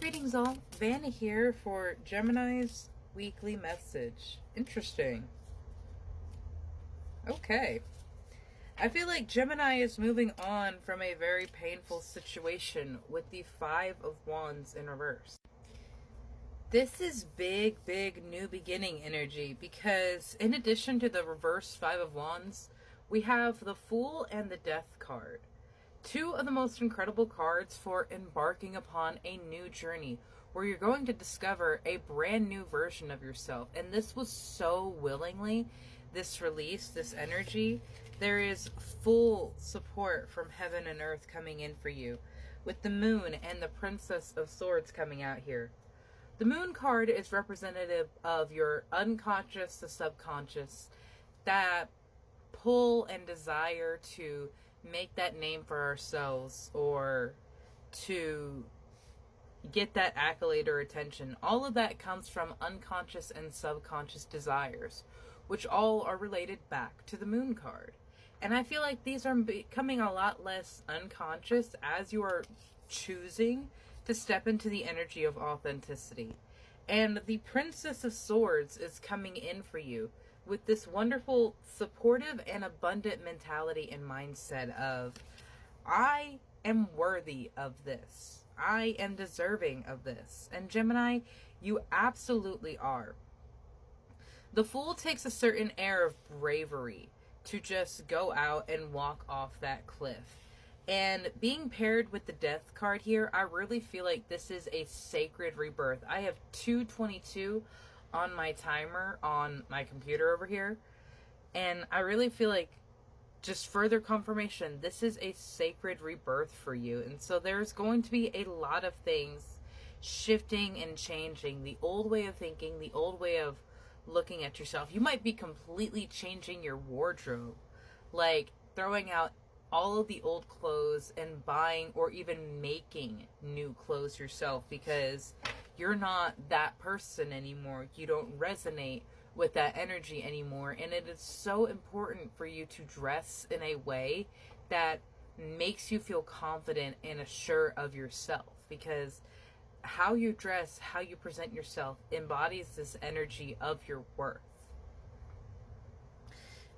Greetings all, Vanna here for Gemini's weekly message. Interesting. Okay. I feel like Gemini is moving on from a very painful situation with the Five of Wands in reverse. This is big new beginning energy because in addition to the reverse Five of Wands, we have the Fool and the Death card. Two of the most incredible cards for embarking upon a new journey where you're going to discover a brand new version of yourself. And this was so willingly, this release, this energy. There is full support from heaven and earth coming in for you with the Moon and the Princess of Swords coming out here. The Moon card is representative of your unconscious, the subconscious, that pull and desire to make that name for ourselves or to get that accolade or attention. All of that comes from unconscious and subconscious desires, which all are related back to the Moon card. And I feel like these are becoming a lot less unconscious as you are choosing to step into the energy of authenticity. And the Princess of Swords is coming in for you with this wonderful, supportive, and abundant mentality and mindset of, I am worthy of this. I am deserving of this. And Gemini, you absolutely are. The Fool takes a certain air of bravery to just go out and walk off that cliff. And being paired with the Death card here, I really feel like this is a sacred rebirth. I have 222 on my timer on my computer over here, and I really feel like just further confirmation, this is a sacred rebirth for you. And so there's going to be a lot of things shifting and changing. The old way of thinking, the old way of looking at yourself. You might be completely changing your wardrobe, like throwing out all of the old clothes and buying or even making new clothes yourself because you're not that person anymore. You don't resonate with that energy anymore. And it is so important for you to dress in a way that makes you feel confident and assured of yourself, because how you dress, how you present yourself embodies this energy of your worth.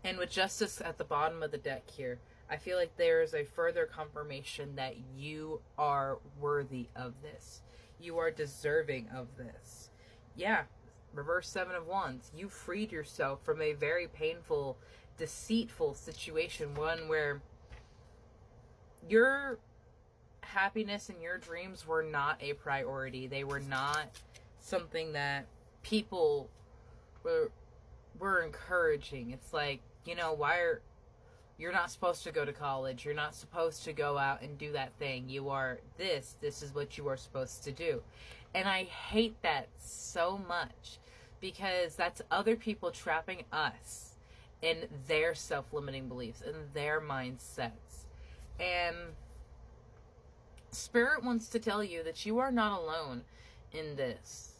And with Justice at the bottom of the deck here, I feel like there is a further confirmation that you are worthy of this. You are deserving of this. Yeah, reverse Seven of Wands. You freed yourself from a very painful, deceitful situation. One where your happiness and your dreams were not a priority. They were not something that people were encouraging. It's like, you know, you're not supposed to go to college. You're not supposed to go out and do that thing. You are this. This is what you are supposed to do. And I hate that so much because that's other people trapping us in their self-limiting beliefs and their mindsets. And Spirit wants to tell you that you are not alone in this.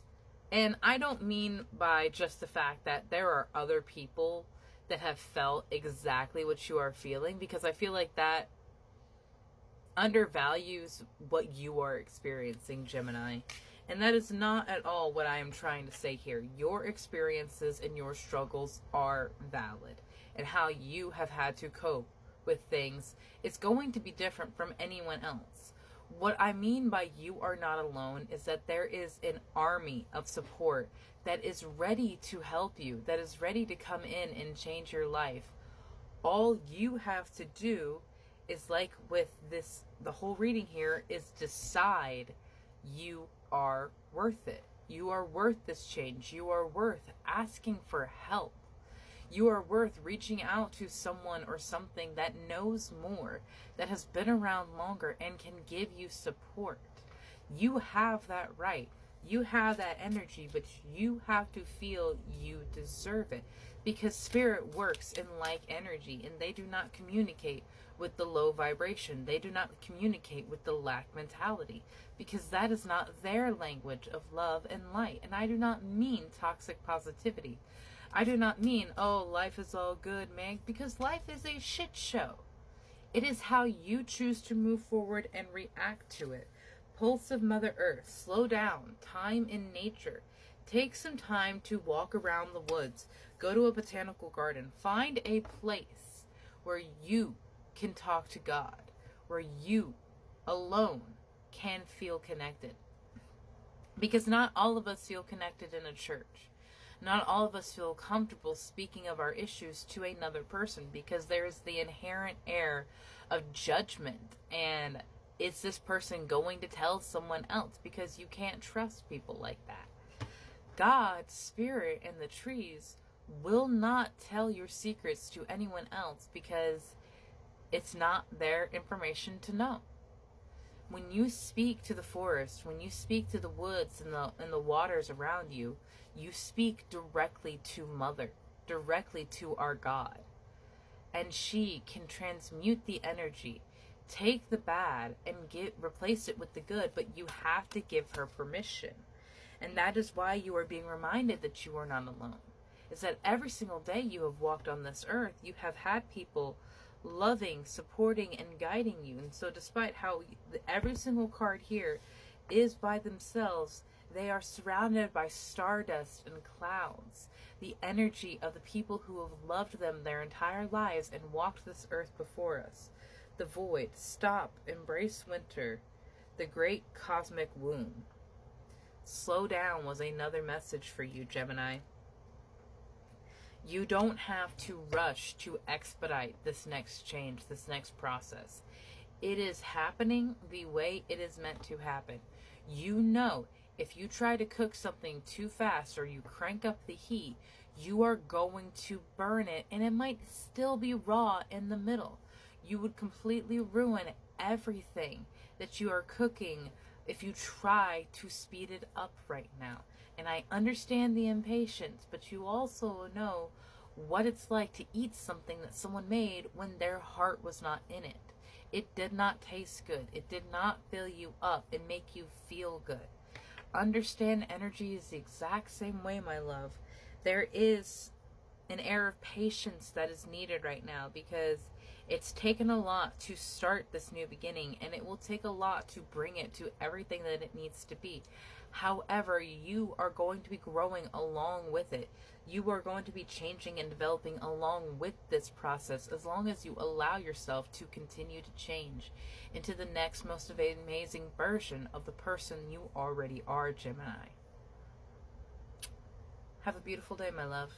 And I don't mean by just the fact that there are other people that have felt exactly what you are feeling, because I feel like that undervalues what you are experiencing, Gemini. And that is not at all what I am trying to say here. Your experiences and your struggles are valid, and how you have had to cope with things is going to be different from anyone else. What I mean by you are not alone is that there is an army of support that is ready to help you, that is ready to come in and change your life. All you have to do is, like with this, the whole reading here, is decide you are worth it. You are worth this change. You are worth asking for help. You are worth reaching out to someone or something that knows more, that has been around longer and can give you support. You have that right. You have that energy, but you have to feel you deserve it, because Spirit works in like energy, and they do not communicate with the low vibration. They do not communicate with the lack mentality, because that is not their language of love and light. And I do not mean toxic positivity. I do not mean, oh, life is all good, man, because life is a shit show. It is how you choose to move forward and react to it. Pulse of Mother Earth, slow down, time in nature. Take some time to walk around the woods. Go to a botanical garden. Find a place where you can talk to God, where you alone can feel connected. Because not all of us feel connected in a church. Not all of us feel comfortable speaking of our issues to another person, because there's the inherent air of judgment, and is this person going to tell someone else? Because you can't trust people like that. God, Spirit, and the trees will not tell your secrets to anyone else, because it's not their information to know. When you speak to the forest, when you speak to the woods and the waters around you, you speak directly to Mother, directly to our God. And she can transmute the energy, take the bad and replace it with the good, but you have to give her permission. And that is why you are being reminded that you are not alone. Is that every single day you have walked on this earth, you have had people loving, supporting, and guiding you. And so despite how every single card here is by themselves, they are surrounded by stardust and clouds, the energy of the people who have loved them their entire lives and walked this earth before us. The void, stop, embrace winter, the great cosmic womb. Slow down was another message for you, Gemini. You don't have to rush to expedite this next change, this next process. It is happening the way it is meant to happen. You know, if you try to cook something too fast or you crank up the heat, you are going to burn it, and it might still be raw in the middle. You would completely ruin everything that you are cooking if you try to speed it up right now. And I understand the impatience, but you also know what it's like to eat something that someone made when their heart was not in it. It did not taste good. It did not fill you up and make you feel good. Understand energy is the exact same way, my love. There is an air of patience that is needed right now, because it's taken a lot to start this new beginning, and it will take a lot to bring it to everything that it needs to be. However, you are going to be growing along with it. You are going to be changing and developing along with this process, as long as you allow yourself to continue to change into the next most amazing version of the person you already are, Gemini. Have a beautiful day, my love.